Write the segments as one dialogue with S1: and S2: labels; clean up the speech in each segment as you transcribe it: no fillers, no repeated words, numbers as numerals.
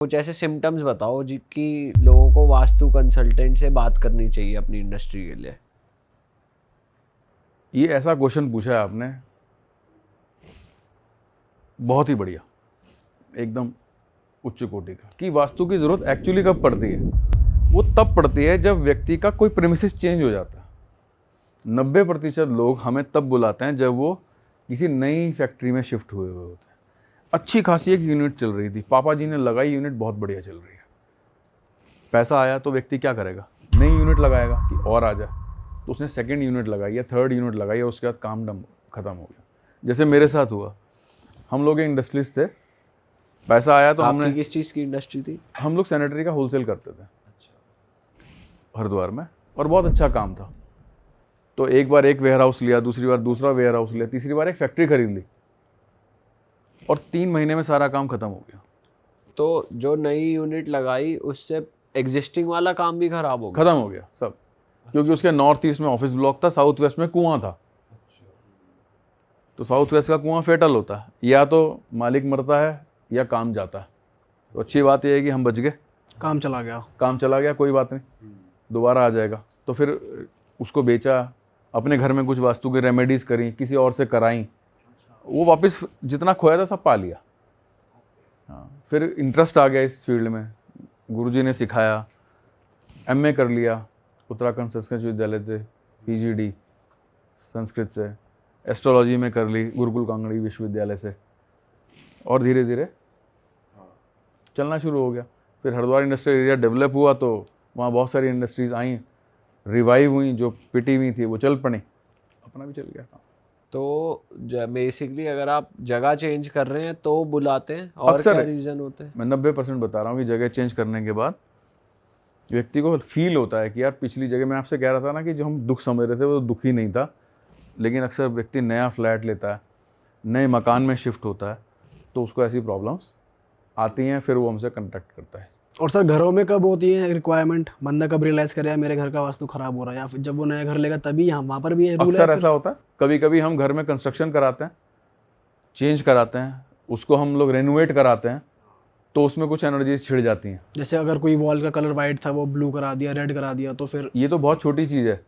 S1: कुछ ऐसे सिम्टम्स बताओ जी कि लोगों को वास्तु कंसल्टेंट से बात करनी चाहिए अपनी इंडस्ट्री के लिए।
S2: ये ऐसा क्वेश्चन पूछा है आपने, बहुत ही बढ़िया, एकदम उच्च कोटि का, कि वास्तु की ज़रूरत एक्चुअली कब पड़ती है। वो तब पड़ती है जब व्यक्ति का कोई प्रेमिसिस चेंज हो जाता है। 90% लोग हमें तब बुलाते हैं जब वो किसी नई फैक्ट्री में शिफ्ट हुए हुए होते हैं। अच्छी खासी एक यूनिट चल रही थी, पापा जी ने लगाई यूनिट, बहुत बढ़िया चल रही है। पैसा आया तो व्यक्ति क्या करेगा, नई यूनिट लगाएगा कि और आ जाए। तो उसने सेकंड यूनिट लगाई या थर्ड यूनिट लगाई, उसके बाद काम खत्म हो गया। जैसे मेरे साथ हुआ, हम लोग इंडस्ट्रीज थे, पैसा आया तो हमने,
S1: आपकी किस चीज़ की इंडस्ट्री थी?
S2: हम लोग सैनिटरी का होलसेल करते थे हरिद्वार में, और बहुत अच्छा काम था। तो एक बार एक वेयर हाउस लिया, दूसरी बार दूसरा वेयर हाउस लिया, तीसरी बार एक फैक्ट्री खरीद ली, और 3 महीने में सारा काम खत्म हो गया।
S1: तो जो नई यूनिट लगाई उससे एग्जिस्टिंग वाला काम भी खराब हो गया?
S2: खत्म हो गया सब, क्योंकि उसके नॉर्थ ईस्ट में ऑफिस ब्लॉक था, साउथ वेस्ट में कुआं था। तो साउथ वेस्ट का कुआं फेटल होता है, या तो मालिक मरता है या काम जाता है। तो अच्छी बात यह है कि हम बच गए,
S3: काम चला गया,
S2: कोई बात नहीं, दोबारा आ जाएगा। तो फिर उसको बेचा, अपने घर में कुछ वास्तु की रेमेडीज़ करी, किसी और से कराई, वो वापस जितना खोया था सब पा लिया। हाँ, फिर इंटरेस्ट आ गया इस फील्ड में, गुरुजी ने सिखाया, एमए कर लिया उत्तराखंड संस्कृत विश्वविद्यालय से, पीजीडी संस्कृत से, एस्ट्रोलॉजी में कर ली गुरुकुल कांगड़ी विश्वविद्यालय से, और धीरे धीरे चलना शुरू हो गया। फिर हरिद्वार इंडस्ट्रियल एरिया डेवलप हुआ तो वहाँ बहुत सारी इंडस्ट्रीज़ आई, रिवाइव हुई, जो पिटी हुई थी वो चल पड़ी, अपना भी चल गया काम।
S1: तो बेसिकली अगर आप जगह चेंज कर रहे हैं तो बुलाते हैं, और
S2: अक्सर
S1: क्या रीज़न होते हैं?
S2: मैं 90% बता रहा हूँ कि जगह चेंज करने के बाद व्यक्ति को फील होता है कि यार पिछली जगह, मैं आपसे कह रहा था ना कि जो हम दुख समझ रहे थे वो दुख ही नहीं था। लेकिन अक्सर व्यक्ति नया फ्लैट लेता है, नए मकान में शिफ्ट होता है, तो उसको ऐसी प्रॉब्लम्स आती हैं, फिर वो हमसे कॉन्टैक्ट करता है।
S3: और सर घरों में कब होती है रिक्वायरमेंट, बंदा कब रियलाइज़ करे यार मेरे घर का वास्तु खराब हो रहा है, या फिर जब वो नया घर लेगा तभी यहाँ वहाँ पर भी ये रूल है?
S2: अक्सर ऐसा होता है, कभी कभी हम घर में कंस्ट्रक्शन कराते हैं, चेंज कराते हैं, उसको हम लोग रेनोवेट कराते हैं, तो उसमें कुछ एनर्जीज छिड़ जाती हैं।
S3: जैसे अगर कोई वॉल का कलर वाइट था वो ब्लू करा दिया, रेड करा दिया, तो फिर
S2: ये तो बहुत छोटी चीज़ है।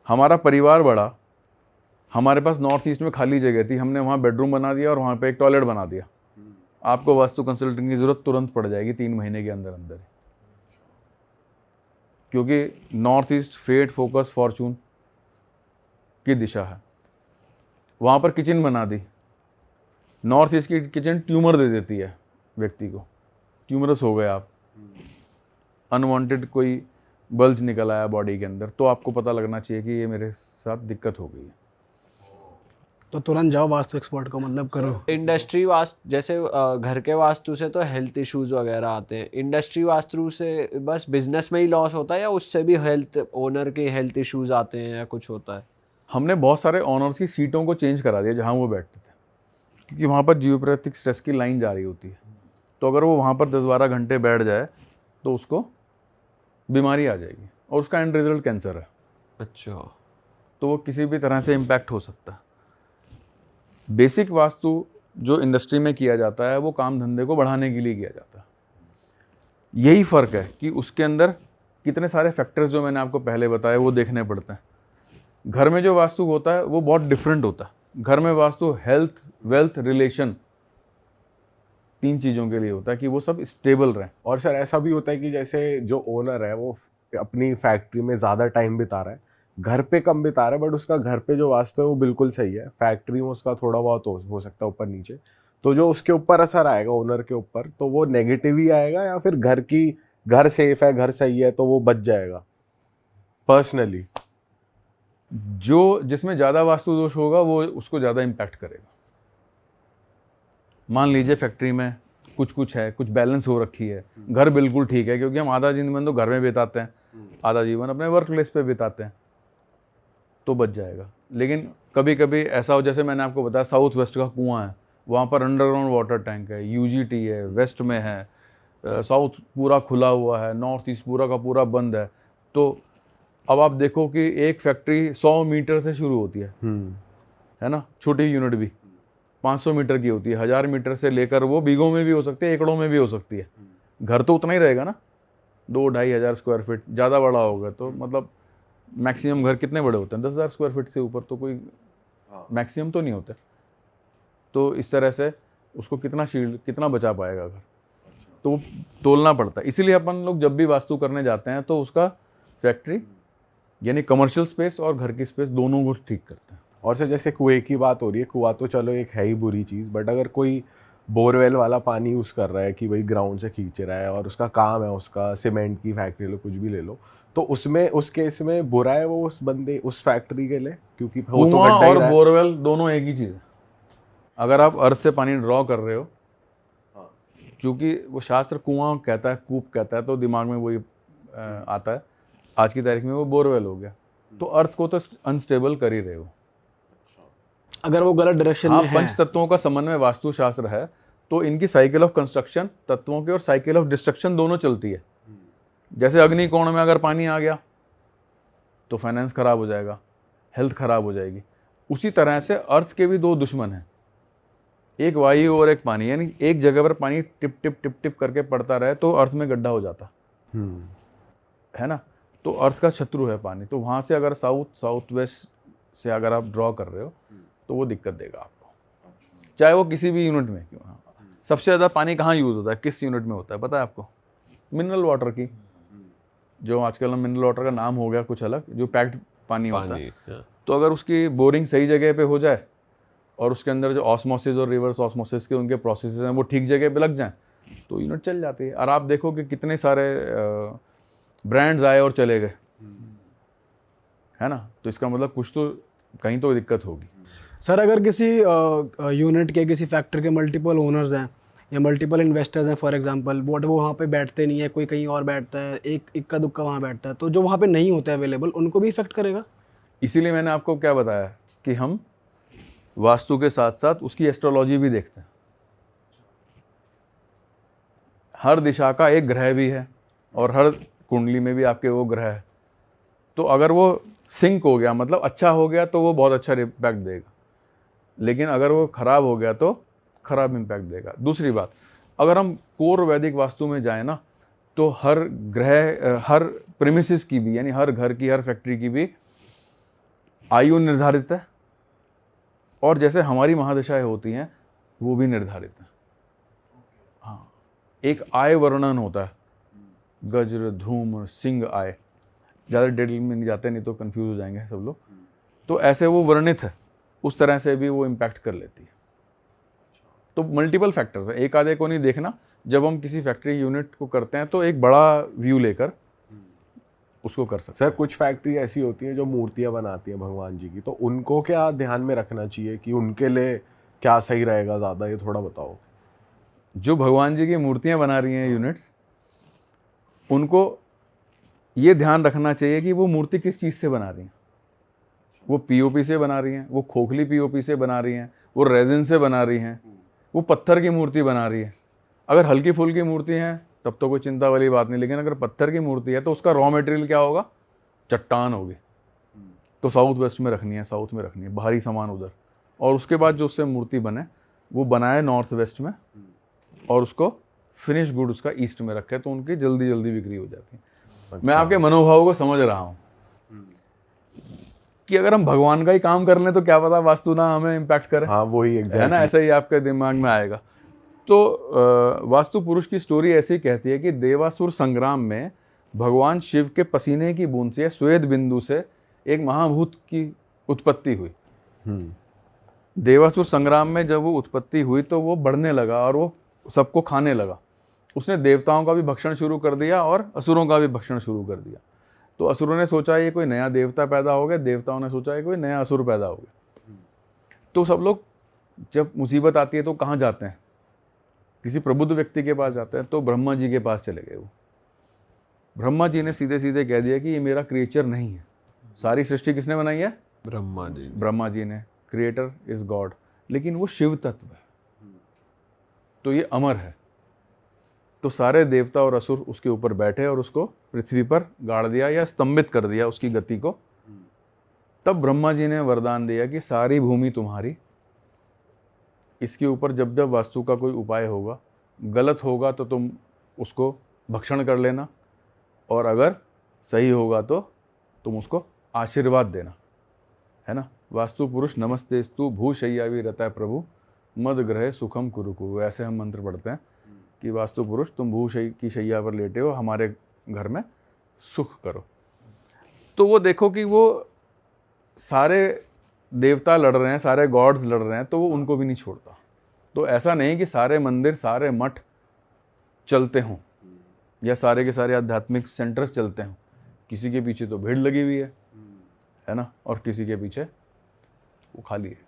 S2: हमारा परिवार बड़ा, हमारे पास नॉर्थ ईस्ट में खाली जगह थी, हमने वहाँ बेडरूम बना दिया और वहाँ पे एक टॉयलेट बना दिया। आपको वास्तु कंसल्टिंग की ज़रूरत तुरंत पड़ जाएगी 3 महीने के अंदर अंदर, क्योंकि north east fate, focus, fortune की दिशा है। वहाँ पर किचन बना दी, नॉर्थ ईस्ट की किचन ट्यूमर दे देती है व्यक्ति को, ट्यूमरस हो गए आप, अनवांटेड कोई बल्ज निकल आया बॉडी के अंदर, तो आपको पता लगना चाहिए कि ये मेरे साथ दिक्कत हो गई है।
S3: तो तुरंत जाओ वास्तु एक्सपर्ट को, मतलब करो।
S1: इंडस्ट्री वास्तु जैसे घर के वास्तु से तो हेल्थ इश्यूज वगैरह आते हैं, इंडस्ट्री वास्तु से बस बिजनेस में ही लॉस होता है या उससे भी हेल्थ, ओनर के हेल्थ इश्यूज आते हैं या कुछ होता है?
S2: हमने बहुत सारे ऑनर्स की सीटों को चेंज करा दिया जहाँ वो बैठते थे, क्योंकि वहाँ पर जियोपैथिक स्ट्रेस की लाइन जा रही होती है। तो अगर वो वहाँ पर 10-12 घंटे बैठ जाए तो उसको बीमारी आ जाएगी, और उसका एंड रिजल्ट कैंसर है।
S1: अच्छा।
S2: तो वो किसी भी तरह से इम्पैक्ट हो सकता है। बेसिक वास्तु जो इंडस्ट्री में किया जाता है वो काम धंधे को बढ़ाने के लिए किया जाता है। यही फ़र्क है कि उसके अंदर कितने सारे फैक्टर्स जो मैंने आपको पहले बताए वो देखने पड़ते हैं। घर में जो वास्तु होता है वो बहुत डिफरेंट होता है। घर में वास्तु हेल्थ, वेल्थ, रिलेशन, 3 चीज़ों के लिए होता है कि वो सब स्टेबल रहें।
S4: और सर ऐसा भी होता है कि जैसे जो ओनर है वो अपनी फैक्ट्री में ज़्यादा टाइम बिता रहा है, घर पे कम बिता रहा है, बट उसका घर पे जो वास्तु है वो बिल्कुल सही है, फैक्ट्री में उसका थोड़ा बहुत हो सकता है ऊपर नीचे, तो जो उसके ऊपर असर आएगा ओनर के ऊपर, तो वो नेगेटिव ही आएगा, या फिर घर सेफ है, घर सही है तो वो बच जाएगा? पर्सनली
S2: जिसमें ज़्यादा वास्तु दोष होगा वो उसको ज़्यादा इम्पैक्ट करेगा। मान लीजिए फैक्ट्री में कुछ है, कुछ बैलेंस हो रखी है, घर बिल्कुल ठीक है, क्योंकि हम आधा जीवन तो घर में बिताते हैं, आधा जीवन अपने वर्क प्लेस पे बिताते हैं, तो बच जाएगा। लेकिन कभी कभी ऐसा हो, जैसे मैंने आपको बताया साउथ वेस्ट का कुआं है, वहाँ पर अंडरग्राउंड वाटर टैंक है, यूजीटी है, वेस्ट में है, साउथ पूरा खुला हुआ है, नॉर्थ ईस्ट पूरा का पूरा बंद है। तो अब आप देखो कि एक फैक्ट्री 100 मीटर से शुरू होती है ना, छोटी यूनिट भी, 500 मीटर की होती है, 1000 मीटर से लेकर वो बीघों में भी हो सकती है, एकड़ों में भी हो सकती है। घर तो उतना ही रहेगा ना, 2-2.5 स्क्वायर फीट। ज़्यादा बड़ा होगा तो मतलब मैक्सिमम घर कितने बड़े होते हैं, 10,000 स्क्वायर फीट से ऊपर तो कोई मैक्सिमम तो नहीं होते। तो इस तरह से उसको कितना शील्ड, कितना बचा पाएगा घर, तो वो तोलना पड़ता है। इसीलिए अपन लोग जब भी वास्तु करने जाते हैं तो उसका फैक्ट्री यानी कमर्शियल स्पेस और घर की स्पेस दोनों को ठीक करते हैं।
S4: और सर जैसे कुएं की बात हो रही है, कुआं तो चलो एक है ही बुरी चीज़, बट अगर कोई बोरवेल वाला पानी यूज़ कर रहा है कि भाई ग्राउंड से खींच रहा है और उसका काम है, उसका सीमेंट की फैक्ट्री लो, कुछ भी ले लो, तो उसमें उस केस में बुरा है वो उस बंदे, उस फैक्ट्री के लिए, क्योंकि वो तो
S2: कुआं
S4: गड्ढा ही
S2: और
S4: रहा है।
S2: बोरवेल दोनों एक ही चीज़ है। अगर आप अर्थ से पानी ड्रॉ कर रहे हो, चूँकि वो शास्त्र कुआं कहता है, कूप कहता है, तो दिमाग में वही आता है। आज की तारीख में वो बोरवेल हो गया, तो अर्थ को तो अनस्टेबल कर ही रहे हो।
S3: अगर वो गलत डायरेक्शन
S2: हाँ,
S3: में है।
S2: पंच तत्वों का समन्वय वास्तुशास्त्र है, तो इनकी साइकिल ऑफ कंस्ट्रक्शन तत्वों की और साइकिल ऑफ डिस्ट्रक्शन दोनों चलती है। जैसे अग्निकोण में अगर पानी आ गया तो फाइनेंस खराब हो जाएगा, हेल्थ खराब हो जाएगी। उसी तरह से अर्थ के भी दो दुश्मन हैं, एक वायु और एक पानी। यानी एक जगह पर पानी टिप टिप टिप टिप करके पड़ता रहे तो अर्थ में गड्ढा हो जाता है ना। तो अर्थ का शत्रु है पानी। तो वहाँ से अगर साउथ वेस्ट से अगर आप ड्रॉ कर रहे हो तो वो दिक्कत देगा आपको, चाहे वो किसी भी यूनिट में क्यों। हाँ, सबसे ज़्यादा पानी कहाँ यूज़ होता है, किस यूनिट में होता है पता है आपको? मिनरल वाटर की, जो आजकल मिनरल वाटर का नाम हो गया कुछ अलग, जो पैक्ड पानी होता है। तो अगर उसकी बोरिंग सही जगह पे हो जाए और उसके अंदर जो ऑस्मोसिस और रिवर्स ऑस्मोसिस के उनके प्रोसेसेस हैं वो ठीक जगह पे लग जाएं तो यूनिट चल जाती है। और आप देखो कि कितने सारे ब्रांड्स आए और चले गए, है ना। तो इसका मतलब कुछ तो कहीं तो दिक्कत होगी।
S3: सर अगर किसी यूनिट के, किसी फैक्ट्री के मल्टीपल ओनर्स हैं या मल्टीपल इन्वेस्टर्स हैं फॉर एग्जांपल, बट वो वहाँ पे बैठते नहीं है, कोई कहीं और बैठता है, एक इक्का दुक्का वहाँ बैठता है, तो जो वहाँ पे नहीं होता है अवेलेबल, उनको भी इफेक्ट करेगा?
S2: इसीलिए मैंने आपको क्या बताया कि हम वास्तु के साथ साथ उसकी एस्ट्रोलॉजी भी देखते हैं। हर दिशा का एक ग्रह भी है और हर कुंडली में भी आपके वो ग्रह है। तो अगर वो सिंक हो गया, मतलब अच्छा हो गया, तो वो बहुत अच्छा इम्पैक्ट देगा, लेकिन अगर वो खराब हो गया तो खराब इम्पैक्ट देगा। दूसरी बात, अगर हम कोर वैदिक वास्तु में जाएं ना, तो हर ग्रह, हर प्रीमिसेस की भी, यानी हर घर की, हर फैक्ट्री की भी आयु निर्धारित है, और जैसे हमारी महादशाएं होती हैं वो भी निर्धारित है। हाँ, एक आय वर्णन होता है, गज्र, धूम, सिंह आय। ज़्यादा डिटेल में नहीं जाते, नहीं तो कंफ्यूज हो जाएंगे सब लोग। तो ऐसे वो वर्णित है, उस तरह से भी वो इम्पैक्ट कर लेती है। तो मल्टीपल फैक्टर्स है, एक आधे को नहीं देखना। जब हम किसी फैक्ट्री यूनिट को करते हैं तो एक बड़ा व्यू लेकर उसको कर सकते हैं।
S4: सर कुछ फैक्ट्री ऐसी होती है जो मूर्तियां बनाती हैं भगवान जी की, तो उनको क्या ध्यान में रखना चाहिए कि उनके लिए क्या सही रहेगा ज़्यादा, ये थोड़ा बताओ।
S2: जो भगवान जी की मूर्तियां बना रही हैं यूनिट्स, उनको ये ध्यान रखना चाहिए कि वो मूर्ति किस चीज़ से बना रही हैं। वो पीओपी से बना रही हैं, वो खोखली पीओपी से बना रही हैं, वो रेजिन से बना रही हैं, वो पत्थर की मूर्ति बना रही है। अगर हल्की फुल्की मूर्ति हैं तब तो कोई चिंता वाली बात नहीं, लेकिन अगर पत्थर की मूर्ति है तो उसका रॉ मटेरियल क्या होगा? चट्टान होगी। तो साउथ वेस्ट में रखनी है, साउथ में रखनी है, बाहरी सामान उधर, और उसके बाद जो उससे मूर्ति बने वो बनाए नॉर्थ वेस्ट में, और उसको फिनिश गुड उसका ईस्ट में रखे, तो उनकी जल्दी जल्दी बिक्री हो जाती है। मैं आपके मनोभाव को समझ रहा हूँ कि अगर हम भगवान का ही काम कर लें तो क्या पता वास्तु ना हमें इम्पैक्ट करे।
S4: हाँ वही
S2: है ना,
S4: एग्जैक्टली।
S2: ऐसा ही आपके दिमाग में आएगा। तो वास्तु पुरुष की स्टोरी ऐसे ही कहती है कि देवासुर संग्राम में भगवान शिव के पसीने की बूंद से, श्वेत बिंदु से एक महाभूत की उत्पत्ति हुई। देवासुर संग्राम में जब वो उत्पत्ति हुई तो वो बढ़ने लगा और वो सबको खाने लगा। उसने देवताओं का भी भक्षण शुरू कर दिया और असुरों का भी भक्षण शुरू कर दिया। तो असुरों ने सोचा ये कोई नया देवता पैदा हो गया, देवताओं ने सोचा ये कोई नया असुर पैदा हो गया। तो सब लोग जब मुसीबत आती है तो कहाँ जाते हैं? किसी प्रबुद्ध व्यक्ति के पास जाते हैं। तो ब्रह्मा जी के पास चले गए। वो ब्रह्मा जी ने सीधे सीधे कह दिया कि ये मेरा क्रिएचर नहीं है। सारी सृष्टि किसने बनाई है?
S1: ब्रह्मा जी।
S2: ब्रह्मा जी ने। क्रिएटर इज गॉड, लेकिन वो शिव तत्व है, तो ये अमर है। तो सारे देवता और असुर उसके ऊपर बैठे और उसको पृथ्वी पर गाड़ दिया या स्तंभित कर दिया उसकी गति को। तब ब्रह्मा जी ने वरदान दिया कि सारी भूमि तुम्हारी, इसके ऊपर जब जब वास्तु का कोई उपाय होगा, गलत होगा तो तुम उसको भक्षण कर लेना, और अगर सही होगा तो तुम उसको आशीर्वाद देना, है ना। वास्तु पुरुष नमस्तेस्तु भूशय्यावी रता प्रभु मद ग्रहे सुखम कुरुकु, ऐसे हम मंत्र पढ़ते हैं कि वास्तु पुरुष तुम की शैया पर लेटे हो, हमारे घर में सुख करो। तो वो देखो कि वो सारे देवता लड़ रहे हैं, सारे गॉड्स लड़ रहे हैं, तो वो उनको भी नहीं छोड़ता। तो ऐसा नहीं कि सारे मंदिर, सारे मठ चलते हों या सारे के सारे आध्यात्मिक सेंटर्स चलते हों। किसी के पीछे तो भीड़ लगी हुई है ना, और किसी के पीछे वो खाली है।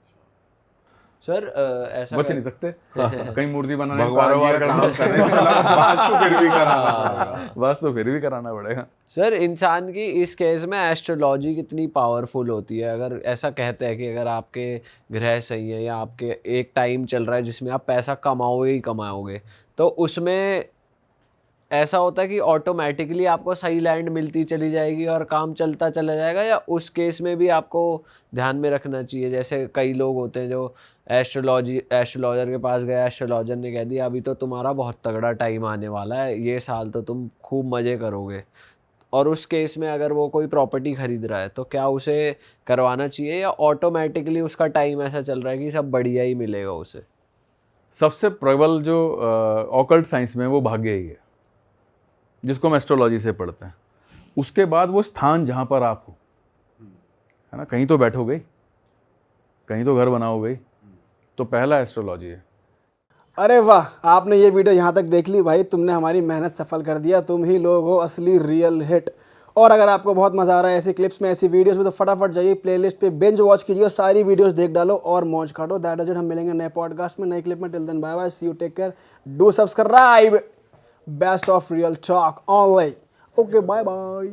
S1: सर ऐसा
S2: बच नहीं सकते कहीं मूर्ति बनाने का
S4: भगवान जी
S2: कारोबार
S4: का
S2: करना
S4: काम करने से पहले वास्तु फिर भी कराना पड़ेगा।
S2: वास्तु फिर भी कराना पड़ेगा।
S1: सर इंसान की इस केस में एस्ट्रोलॉजी कितनी पावरफुल होती है? अगर ऐसा कहते हैं कि अगर आपके ग्रह सही है या आपके एक टाइम चल रहा है जिसमें आप पैसा कमाओगे ही कमाओगे, तो उसमें ऐसा होता है कि ऑटोमेटिकली आपको सही लैंड मिलती चली जाएगी और काम चलता चला जाएगा, या उस केस में भी आपको ध्यान में रखना चाहिए? जैसे कई लोग होते हैं जो एस्ट्रोलॉजर के पास गया, एस्ट्रोलॉजर ने कह दिया अभी तो तुम्हारा बहुत तगड़ा टाइम आने वाला है, ये साल तो तुम खूब मज़े करोगे, और उस केस में अगर वो कोई प्रॉपर्टी खरीद रहा है तो क्या उसे करवाना चाहिए, या ऑटोमेटिकली उसका टाइम ऐसा चल रहा है कि सब बढ़िया ही मिलेगा उसे?
S2: सबसे प्रबल जो ऑकल्ट साइंस में वो भाग्य ही है, जिसको हम एस्ट्रोलॉजी से पढ़ते हैं। उसके बाद वो स्थान जहाँ पर आप हो, है ना, कहीं तो बैठोगे, कहीं तो घर बनाओगे, तो पहला एस्ट्रोलॉजी है।
S3: अरे वाह, आपने ये वीडियो यहाँ तक देख ली भाई, तुमने हमारी मेहनत सफल कर दिया। तुम ही लोग हो असली रियल हिट। और अगर आपको बहुत मज़ा आ रहा है ऐसी क्लिप्स में, ऐसी वीडियोस में, तो फटाफट जाइए प्लेलिस्ट पे बिंज वॉच कीजिए और सारी वीडियोस देख डालो और मौज काटो। That is it. हम मिलेंगे नए पॉडकास्ट में, नई क्लिप में। Till then bye bye, see you, take care, do subscribe. Best of real talk online. Okay, bye bye.